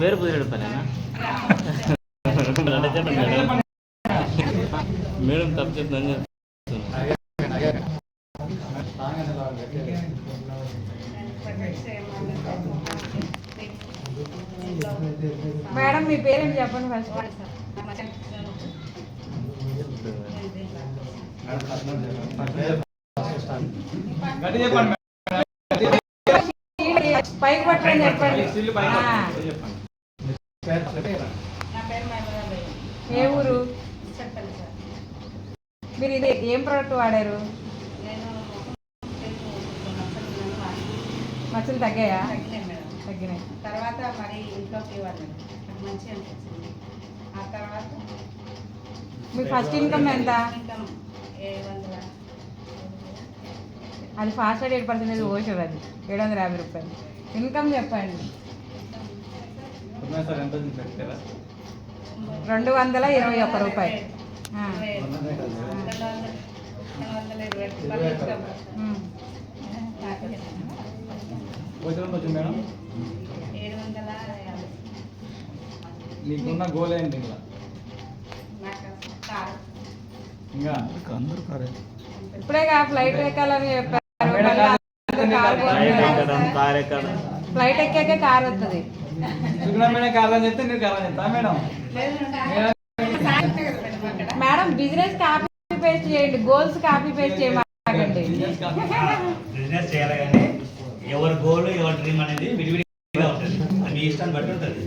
పేరు కుదిరేడుపల్లేనా మేడం తప్పు చెప్తాను. మేడం మీ పేరేంటి చెప్పండి ఫస్ట్. పైకి పట్టని చెప్పండి. ఏ ఊరు? మీరు ఇది ఏం ప్రోడక్ట్ వాడారు? మచ్చలు తగ్గాయా? తగ్గినాయి. తర్వాత మరి ఇంట్లోకి ఇవ్వాలి మంచిగా అనిపించింది. ఆ తర్వాత మీ ఫస్ట్ ఇన్కమ్ ఎంత? అది ఫాస్ట్ 8% ఓషర్, అది 750 రూపాయలు. ఇన్కమ్ చెప్పండి. 221 రూపాయలు. మేడం నీకున్న గోల్ ఏంటి? ఇంకా ఇప్పుడేగా ఫ్లైట్ ఎక్కాలని చెప్పారు. ఫ్లైట్ ఎక్కాకే కార్ వస్తుంది. కాదని చెప్తే నేను కాదని చెప్తా madam. Madam business copy paste చేయండి, గోల్స్ కాపీ పేస్ట్ చేయమాకండి. బిజినెస్ చేయాలి కానీ ఎవరి గోల్ ఎవరి డ్రీమ్ అనేది విడివిడిగా ఉంటుంది. మీ ఇష్టాన్ని బట్టి ఉంటుంది.